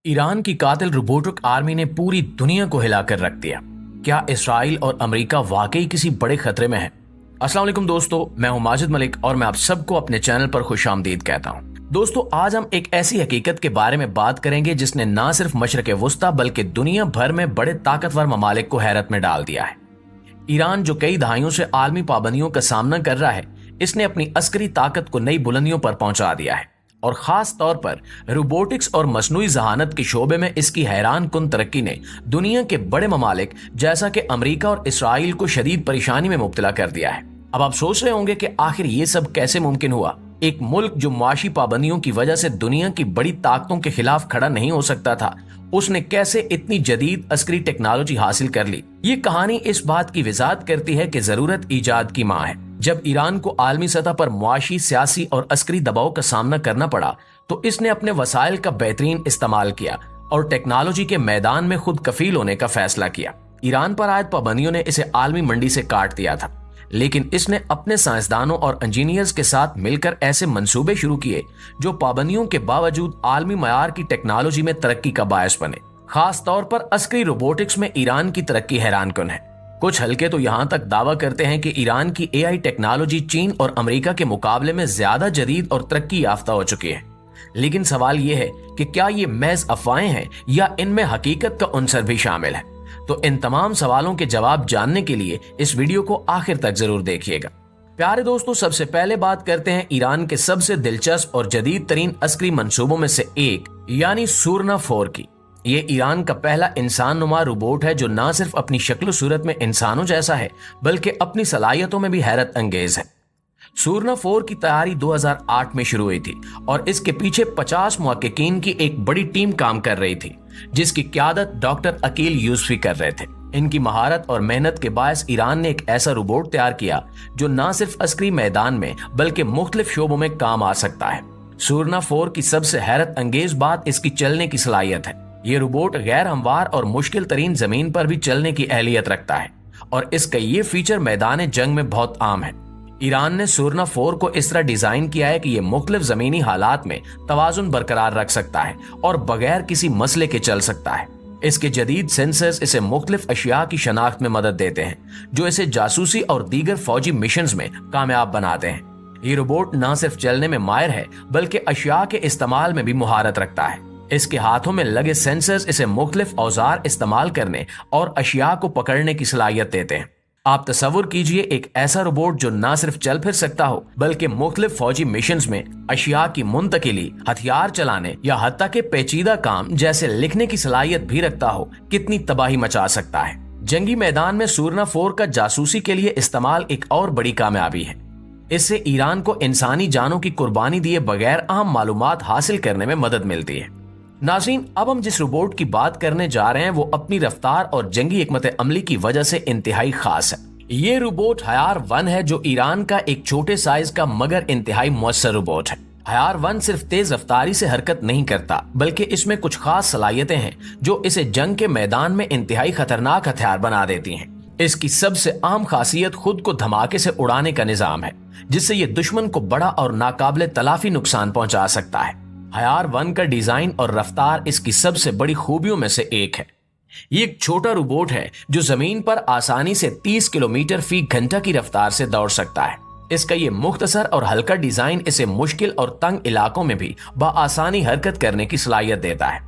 Iran की कातिल robotic army ने पूरी दुनिया को हिलाकर रख दिया। क्या इसराइल और अमेरिका वाकई किसी बड़े खतरे में है? अस्सलाम वालेकुम दोस्तों, मैं हूं माजिद मलिक और मैं आप सबको अपने चैनल पर खुशामदीद कहता हूं। दोस्तों, आज हम एक ऐसी हकीकत के बारे में बात करेंगे जिसने ना सिर्फ मशरक़ वुस्ता बल्कि दुनिया भर में बड़े ताकतवर ममालिक को हैरत में डाल दिया है। ईरान जो कई दहाइयों से आलमी पाबंदियों का सामना कर रहा है, इसने अपनी अस्करी ताकत को नई बुलंदियों पर पहुंचा दिया है और खास तौर पर रोबोटिक्स और मसनूई जहानत के शोबे में इसकी हैरान कुन तरक्की ने दुनिया के बड़े ममालिक जैसा कि अमेरिका और इसराइल को शदीद परेशानी में मुब्तला कर दिया है। अब आप सोच रहे होंगे कि आखिर ये सब कैसे मुमकिन हुआ। एक मुल्क जो मुआशी पाबंदियों की वजह से दुनिया की बड़ी ताकतों के खिलाफ खड़ा नहीं हो सकता था, उसने कैसे इतनी जदीद अस्करी टेक्नोलॉजी हासिल कर ली। ये कहानी इस बात की वजाहत करती है कि जरूरत ईजाद की माँ है। जब ईरान को आलमी सतह पर मुआशी, सियासी और अस्करी दबाव का सामना करना पड़ा तो इसने अपने वसाइल का बेहतरीन इस्तेमाल किया और टेक्नोलॉजी के मैदान में खुद कफील होने का फैसला किया। ईरान पर आयद पाबंदियों ने इसे आलमी मंडी से काट दिया था, लेकिन इसने अपने साइंसदानों और इंजीनियर्स के साथ मिलकर ऐसे मंसूबे शुरू किए जो पाबंदियों के बावजूद आलमी मयार की टेक्नोलॉजी में तरक्की का बायस बने। खास तौर पर अस्करी रोबोटिक्स में ईरान की तरक्की हैरानकुन है। कुछ हल्के तो यहाँ तक दावा करते हैं कि ईरान की एआई टेक्नोलॉजी चीन और अमेरिका के मुकाबले में ज्यादा जदीद और तरक्की याफ्ता हो चुकी है। लेकिन सवाल ये है कि क्या ये महज अफवाहें हैं या इनमें हकीकत का अंसर भी शामिल है? तो इन तमाम सवालों के जवाब जानने के लिए इस वीडियो को आखिर तक जरूर देखिएगा। प्यारे दोस्तों, सबसे पहले बात करते हैं ईरान के सबसे दिलचस्प और जदीद तरीन अस्करी मंसूबों में से एक यानी सूरना 4 की। ये ईरान का पहला इंसान नुमा रोबोट है जो न सिर्फ अपनी शक्ल सूरत में इंसानों जैसा है बल्कि अपनी सलाहियतों में भी हैरत अंगेज है। सूरना 4 की तैयारी 2008 में शुरू हुई थी और इसके पीछे 50 मुहक्किकीन की एक बड़ी टीम काम कर रही थी जिसकी क़यादत डॉक्टर अकील यूसुफी कर रहे थे। इनकी महारत और मेहनत के बायस ईरान ने एक ऐसा रोबोट तैयार किया जो न सिर्फ अस्करी मैदान में बल्कि मुख्तलिफ शोबों में काम आ सकता है। सूरना 4 की सबसे हैरत अंगेज बात इसकी चलने की सलाहियत है। ये रोबोट गैर हमवार और मुश्किल तरीन जमीन पर भी चलने की अहलियत रखता है और इसका ये फीचर मैदान जंग में बहुत आम है। ईरान ने सूरना 4 को इस तरह डिजाइन किया है कि ये मुख्तलिफ जमीनी हालात में तवाजुन बरकरार रख सकता है और बगैर किसी मसले के चल सकता है। इसके जदीद सेंसर्स इसे मुख्तलिफ अशिया की शनाख्त में मदद देते हैं जो इसे जासूसी और दीगर फौजी मिशंस में कामयाब बनाते हैं। ये रोबोट न सिर्फ चलने में माहिर है बल्कि अशिया के इस्तेमाल में भी मुहारत रखता है। इसके हाथों में लगे सेंसर्स इसे मुख्तलिफ औजार इस्तेमाल करने और अशिया को पकड़ने की सलाहियत देते हैं। आप तसव्वुर कीजिए एक ऐसा रोबोट जो न सिर्फ चल फिर सकता हो बल्कि मुख्तलिफ फौजी मिशंस में अशिया की मुंतकिली, हथियार चलाने या हत्ता के पेचीदा काम जैसे लिखने की सलाहियत भी रखता हो, कितनी तबाही मचा सकता है। जंगी मैदान में सूरना 4 का जासूसी के लिए इस्तेमाल एक और बड़ी कामयाबी है। इससे ईरान को इंसानी जानों की कुर्बानी दिए बगैर अहम मालूमात हासिल करने में मदद मिलती है। नाज़रीन, अब हम जिस रोबोट की बात करने जा रहे हैं वो अपनी रफ्तार और जंगी हिकमत अमली की वजह से इंतहाई खास है। ये रोबोट हयार 1 है जो ईरान का एक छोटे साइज का मगर इंतहाई मुअस्सर रोबोट है। हयार 1 सिर्फ तेज रफ्तारी से हरकत नहीं करता बल्कि इसमें कुछ खास सलाहियतें हैं जो इसे जंग के मैदान में इंतहाई खतरनाक हथियार बना देती हैं। इसकी सबसे अहम खासियत खुद को धमाके से उड़ाने का निजाम है जिससे ये दुश्मन को बड़ा और नाकाबिले तलाफी नुकसान पहुंचा सकता है। हयार 1 का डिजाइन और रफ्तार इसकी सबसे बड़ी खूबियों में से एक है। ये एक छोटा रोबोट है जो जमीन पर आसानी से 30 किलोमीटर फी घंटा की रफ्तार से दौड़ सकता है। इसका ये मुख्तसर और हल्का डिजाइन इसे मुश्किल और तंग इलाकों में भी बआसानी हरकत करने की सलाहियत देता है।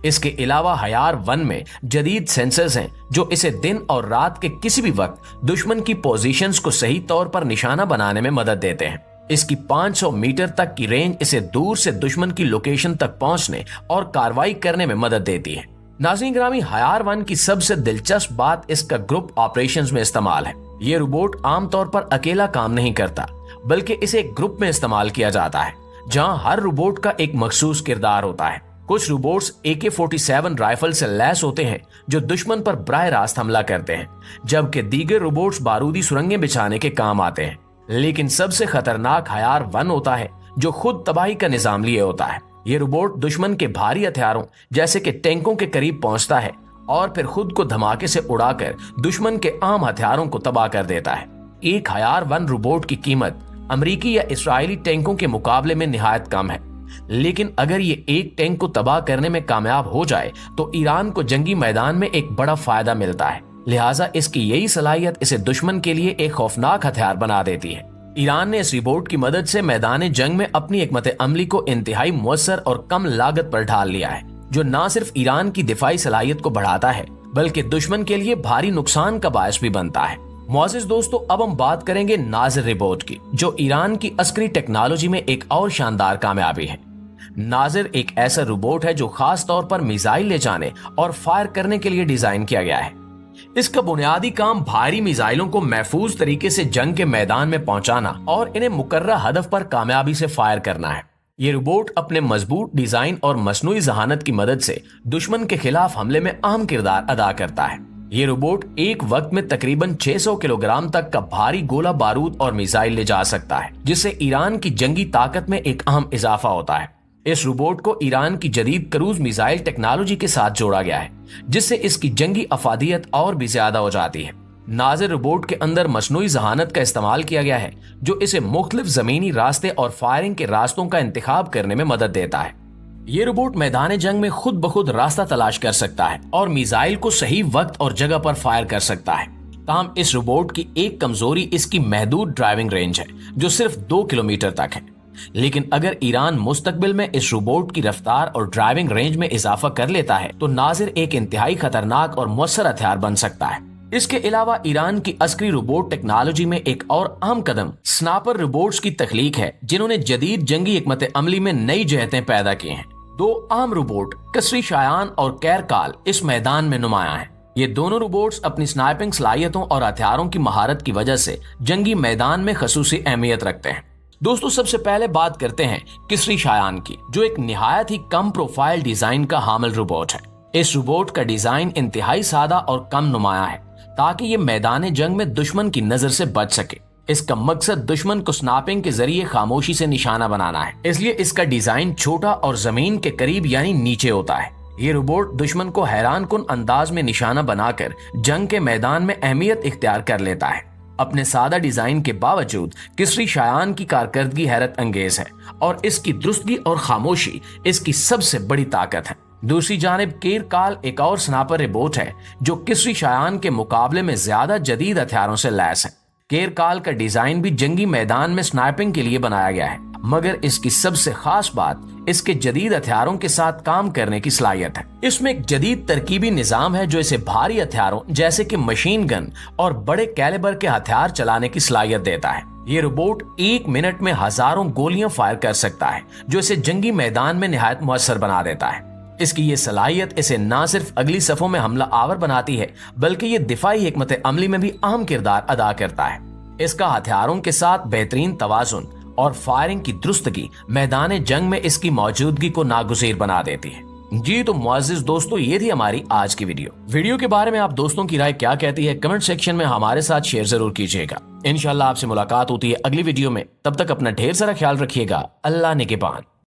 इसके अलावा हयार 1 में जदीद सेंसर्स हैं जो इसे दिन और रात के किसी भी वक्त दुश्मन की पोजीशंस को सही तौर पर निशाना बनाने में मदद देते हैं। इसकी 500 मीटर तक की रेंज इसे दूर से दुश्मन की लोकेशन तक पहुंचने और कार्रवाई करने में मदद देती है। नाज़रीन ग्रामी, हयार 1 की सबसे दिलचस्प बात इसका ग्रुप ऑपरेशंस में इस्तेमाल है। ये रोबोट आमतौर पर अकेला काम नहीं करता बल्कि इसे एक ग्रुप में इस्तेमाल किया जाता है जहां हर रोबोट का एक मखसूस किरदार होता है। कुछ रोबोट्स AK-47 राइफल से लैस होते हैं जो दुश्मन पर बराह रास्त हमला करते हैं, जबकि दीगर रोबोट्स बारूदी सुरंगें बिछाने के काम आते हैं। लेकिन सबसे खतरनाक हयार 1 होता है जो खुद तबाही का निजाम लिए होता है। ये रोबोट दुश्मन के भारी हथियारों जैसे कि टैंकों के करीब पहुंचता है और फिर खुद को धमाके से उड़ाकर दुश्मन के आम हथियारों को तबाह कर देता है। एक हयार 1 रोबोट की कीमत अमरीकी या इसराइली टैंकों के मुकाबले में निहायत कम है लेकिन अगर ये एक टैंक को तबाह करने में कामयाब हो जाए तो ईरान को जंगी मैदान में एक बड़ा फायदा मिलता है। लिहाजा इसकी यही सलाहियत इसे दुश्मन के लिए एक खौफनाक हथियार बना देती है। ईरान ने इस रिपोर्ट की मदद से मैदान जंग में अपनी हिकमत अमली को इंतहाई मुअस्सर और कम लागत पर ढाल लिया है, जो न सिर्फ ईरान की दिफाई सलाहियत को बढ़ाता है बल्कि दुश्मन के लिए भारी नुकसान का बायस भी बनता है। मुअज़्ज़िज़ दोस्तों, अब हम बात करेंगे नाज़िर रोबोट की, जो ईरान की अस्करी टेक्नोलॉजी में एक और शानदार कामयाबी है। नाज़िर एक ऐसा रोबोट है जो खास तौर पर मिसाइल ले जाने और फायर करने के लिए डिजाइन किया गया है। इसका बुनियादी काम भारी मिसाइलों को महफूज तरीके से जंग के मैदान में पहुंचाना और इन्हें मुकर्रर हदफ पर कामयाबी से फायर करना है। ये रोबोट अपने मजबूत डिजाइन और मसनूई जहानत की मदद से दुश्मन के खिलाफ हमले में अहम किरदार अदा करता है। ये रोबोट एक वक्त में तकरीबन 600 किलोग्राम तक का भारी गोला बारूद और मिसाइल ले जा सकता है, जिससे ईरान की जंगी ताकत में एक अहम इजाफा होता है। इस रोबोट को ईरान की जदीद क्रूज मिसाइल टेक्नोलॉजी के साथ जोड़ा गया है, जिससे इसकी जंगी अफादियत और भी ज्यादा हो जाती है। नाज़िर रोबोट के अंदर मसनूई जहानत का इस्तेमाल किया गया है, जो इसे मुख्तलिफ जमीनी रास्ते और फायरिंग के रास्तों का इंतखाब करने में मदद देता है। ये रोबोट मैदान जंग में खुद ब खुद रास्ता तलाश कर सकता है और मिसाइल को सही वक्त और जगह पर फायर कर सकता है। ताहम इस रोबोट की एक कमजोरी इसकी महदूद ड्राइविंग रेंज है, जो सिर्फ 2 किलोमीटर तक है। लेकिन अगर ईरान मुस्तकबिल में इस रोबोट की रफ्तार और ड्राइविंग रेंज में इजाफा कर लेता है तो नाज़िर एक इंतहाई खतरनाक और मुअस्सर हथियार बन सकता है। इसके अलावा ईरान की अस्करी रोबोट टेक्नोलॉजी में एक और अहम कदम स्नाइपर रोबोट्स की तख्लीक है, जिन्होंने जदीद जंगी हिकमत अमली में नई जहतें पैदा की हैं। 2 अहम रोबोट कसरी शायान और कैरकाल इस मैदान में नुमाया हैं। ये दोनों रोबोट्स अपनी स्नाइपिंग सलाहियतों और हथियारों की महारत की वजह से जंगी मैदान में खसूसी अहमियत रखते हैं। दोस्तों, सबसे पहले बात करते हैं किसरी शायान की, जो एक निहायत ही कम प्रोफाइल डिजाइन का हामिल रोबोट है। इस रोबोट का डिजाइन इंतहाई सादा और कम नुमाया है, ताकि ये मैदान जंग में दुश्मन की नजर से बच सके। इसका मकसद दुश्मन को स्नाइपिंग के जरिए खामोशी से निशाना बनाना है, इसलिए इसका डिजाइन छोटा और जमीन के करीब यानी नीचे होता है। ये रोबोट दुश्मन को हैरान कुन अंदाज में निशाना बनाकर जंग के मैदान में अहमियत इख्तियार कर लेता है। अपने सादा डिजाइन के बावजूद किसरी शायान की कारकर्दगी हैरत अंगेज है और इसकी दुरुस्ती और खामोशी इसकी सबसे बड़ी ताकत है। दूसरी जानिब कैरकाल एक और स्नाइपर रोबोट है, जो किसरी शायान के मुकाबले में ज्यादा जदीद हथियारों से लैस है। कैरकाल का डिजाइन भी जंगी मैदान में स्नाइपिंग के लिए बनाया गया है, मगर इसकी सबसे खास बात इसके जदीद हथियारों के साथ काम करने की सलाहियत है। इसमें एक जदीद तरकीबी निजाम है जो इसे भारी हथियारों जैसे कि मशीन गन और बड़े कैलिबर के हथियार चलाने की सलाहियत देता है। ये रोबोट 1 मिनट में हजारों गोलियां फायर कर सकता है, जो इसे जंगी मैदान में निहायत मुअस्सर बना देता है। इसकी ये सलाहियत इसे न सिर्फ अगली सफों में हमला आवर बनाती है, बल्कि ये दिफाई हिकमत अमली में भी अहम किरदार अदा करता है। इसका हथियारों के साथ बेहतरीन तवाजुन और फायरिंग की दुरुस्तगी मैदान जंग में इसकी मौजूदगी को नागुज़ीर बना देती है। जी तो मुअज़्ज़िज़ दोस्तों, ये थी हमारी आज की वीडियो के बारे में आप दोस्तों की राय क्या कहती है कमेंट सेक्शन में हमारे साथ शेयर जरूर कीजिएगा। इंशाल्लाह आपसे मुलाकात होती है अगली वीडियो में, तब तक अपना ढेर सारा ख्याल रखिएगा। अल्लाह निगहबान।